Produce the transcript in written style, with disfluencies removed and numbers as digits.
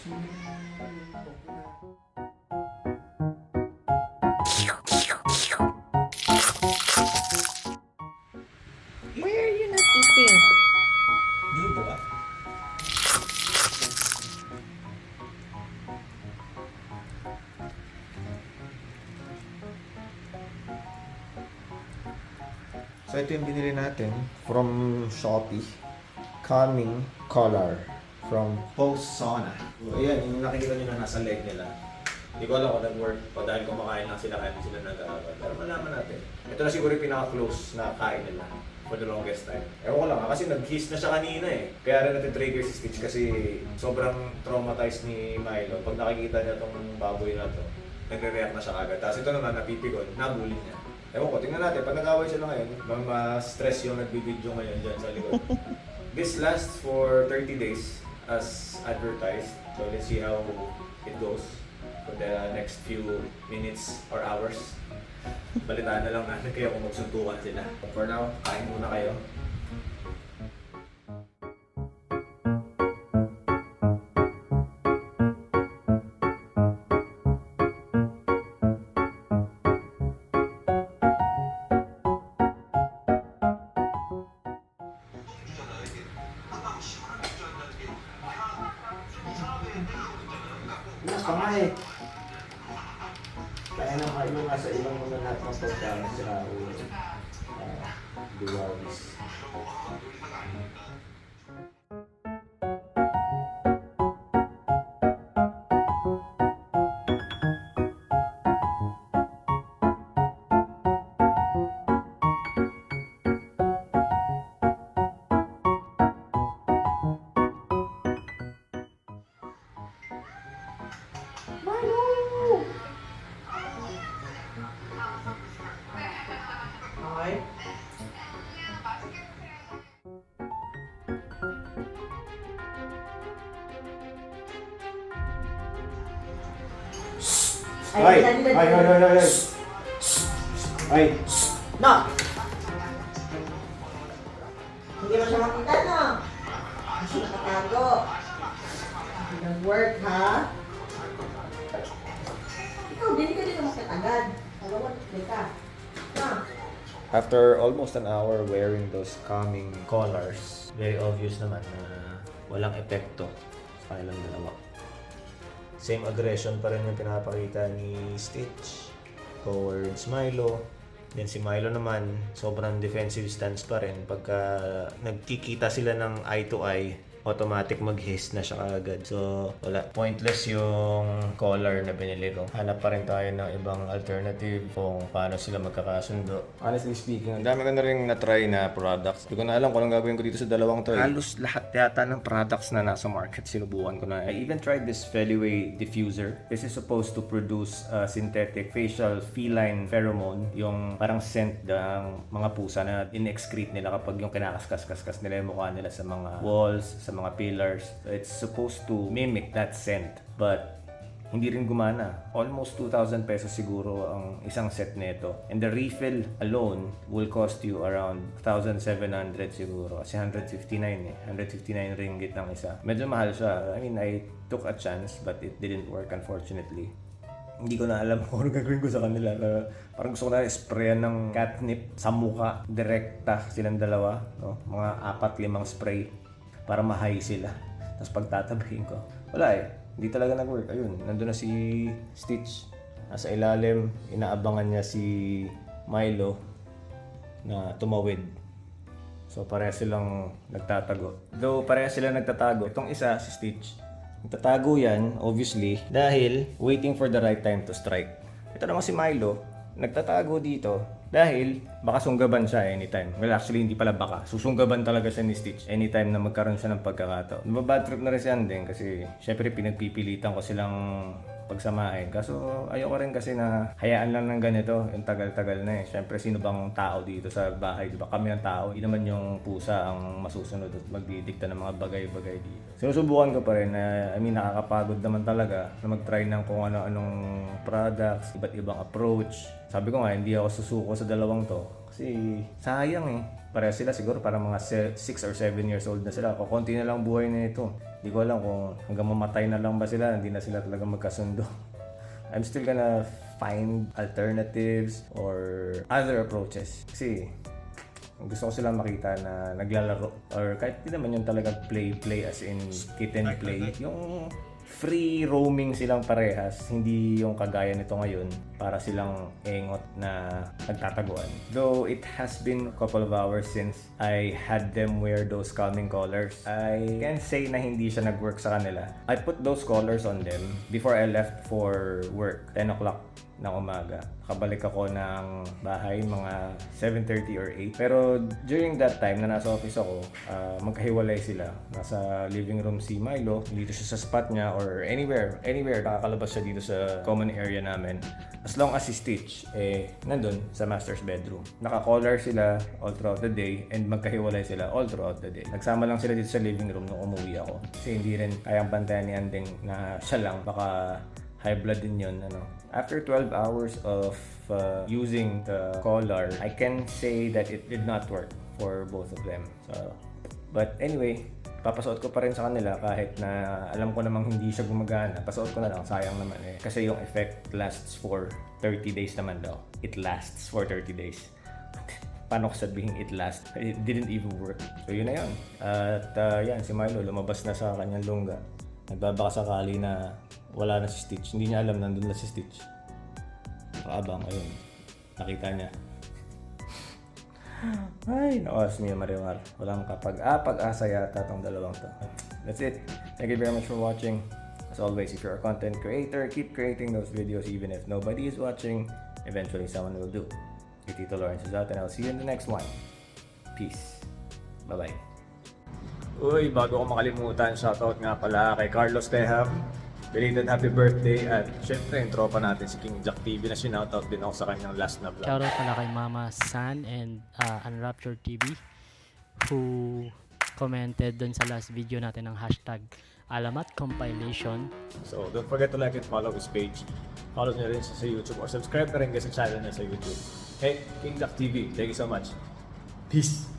Why are you not eating? Hindi ba ba? So ito yung binili natin from Shopee. Calming Collar from Post Sauna. So, ayan, yung nakikita nyo na nasa leg nila. Hindi ko alam kung nag-work o dahil kumakain lang sila kaya sila nag-aawal. Pero malaman natin. Ito na siguro yung pinaka-close na kain nila for the longest time. Ewan ko lang kasi nag-hiss na siya kanina eh. Kaya rin natin-trigger si Stitch kasi sobrang traumatized ni Milo. Pag nakikita niya tong baboy na to, nagre-react na siya agad. Tapos ito naman, napipigon, nabully niya. Ewan ko, tingnan natin. Pag nag-away sila ngayon, mas-stress yung nagbibideo ngayon dyan sa likod. This lasts for 30 days as advertised. So let's see how it goes for the next few minutes or hours. Balitaan na lang natin kayo kung magsuntukan sila. For now, kain muna kayo. Pangay! Kaya na kayo nga sa ilang mga lahat ng pagkain sa Duwalis. Ay. Ay! Ay! No! Hindi mo siya makita, no? Kasi nakatago. Hindi nag-work, ha? Ikaw, hindi ka din umakit agad. Alam mo, hindi ka. No? After almost an hour wearing those calming collars, very obvious naman na walang epekto sa kanilang dalawa. Same aggression pa rin yung pinapakita ni Stitch towards Milo. Then si Milo naman, sobrang defensive stance pa rin. Pagka nagkikita sila ng eye to eye, automatic mag-hiss na siya kaagad. So, wala. Pointless yung collar na binili ko. Hanap pa rin tayo ng ibang alternative kung paano sila magkakasundo. Honestly speaking, ang dami ko na rin na-try na products. Hindi ko na alam kung anong gagawin ko dito sa dalawang to. Halos lahat yata ng products na nasa market, sinubukan ko na. I even tried this Feliway diffuser. This is supposed to produce synthetic facial feline pheromone, yung parang scent ng mga pusa na in-excrete nila kapag yung kinakaskas-kaskas nila yung mukha nila sa mga walls, sa mga pillars. So it's supposed to mimic that scent, but hindi rin gumana. Almost 2,000 pesos siguro ang isang set nito. And the refill alone will cost you around 1,700 siguro. Kasi 159 159 ringgit ang isa. Medyo mahal siya. I mean, I took a chance but it didn't work unfortunately. Hindi ko na alam kung ano gagawin ko sa kanila. Parang gusto ko na sprayan ng catnip sa mukha. Direkta silang dalawa. No? Mga 4-5 spray para ma-high sila. Tapos pagtatabihin ko, wala eh. Hindi talaga nag-work. Ayun, nandun na si Stitch. Nasa ilalim, inaabangan niya si Milo na tumawid. So pareha silang nagtatago. Though pareha silang nagtatago, itong isa, si Stitch, nagtatago yan, obviously, dahil waiting for the right time to strike. Ito naman si Milo, nagtatago dito dahil baka sunggaban siya anytime. Well, actually, hindi pala baka. Susunggaban talaga siya ni Stitch anytime na magkaroon siya ng pagkakataon. Bad trip na rin siya din kasi syempre pinagpipilitan ko silang pagsamahin. Kaso ayoko rin kasi na hayaan lang ng ganito. Yung tagal-tagal na eh. Syempre, sino bang tao dito sa bahay? Diba? Kami ang tao. Hindi naman yung pusa ang masusunod at magdidikta ng mga bagay-bagay dito. Sinusubukan ko pa rin na, nakakapagod naman talaga na mag-try ng kung ano-anong products, iba't ibang approach. Sabi ko nga, hindi ako susuko sa dalawang to. Kasi sayang eh. Pareha sila siguro para mga 6 or 7 years old na sila. Kukunti na lang buhay na ito. Di ko alam kung hanggang mamatay na lang ba sila, hindi na sila talaga magkasundo. I'm still gonna find alternatives or other approaches. Kasi gusto ko silang makita na naglalaro or kahit di naman yung talagang play as in skit and play. Yung free roaming silang parehas, hindi yung kagaya nito ngayon para silang engot na nagtataguan. Though it has been a couple of hours since I had them wear those calming collars, I can say na hindi siya nag-work sa kanila. I put those collars on them before I left for work, 10 o'clock ng umaga. Kabalik ako ng bahay mga 7:30 or 8. Pero during that time na nasa office ako, magkahiwalay sila. Nasa living room si Milo, dito siya sa spot niya or anywhere, nakakalabas siya dito sa common area namin. As long as si Stitch, nandun sa master's bedroom. Naka-collar sila all throughout the day and magkahiwalay sila all throughout the day. Nagsama lang sila dito sa living room nung umuwi ako. Kasi hindi rin kayang bantayan ni Andeng na siya lang, baka high blood din yun, ano. After 12 hours of using the collar, I can say that it did not work for both of them. So, but anyway, papasuot ko pa rin sa kanila kahit na alam ko namang hindi siya gumagana. Pasuot ko na lang, sayang naman eh. Kasi yung effect lasts for 30 days naman daw. It lasts for 30 days. Paano ko sabihin it lasts? It didn't even work. So yun na yun. At yan, si Milo lumabas na sa kanyang lungga. Nagbabaka sakali na wala na si Stitch. Hindi niya alam nandun na si Stitch. Nakaabang, ayun. Nakita niya. Ay, nawas niya Marimar. Walang pag-asa yata itong dalawang to. That's it. Thank you very much for watching. As always, if you're a content creator, keep creating those videos even if nobody is watching. Eventually, someone will do. Your Tito Lawrence is out and I'll see you in the next one. Peace. Bye-bye. Uy, bago ko makalimutan, shoutout nga pala kay Carlos Teham. Belated happy birthday at syempre yung tropa natin si King Jack TV na sinoutout din ako sa kanyang last na vlog. Shoutout pala kay Mama San and Unraptured TV who commented dun sa last video natin ng hashtag Alamat Compilation. So don't forget to like and follow his page. Follow niyo rin siya sa YouTube or subscribe na rin guys sa channel niya sa YouTube. Hey, King Jack TV, thank you so much. Peace!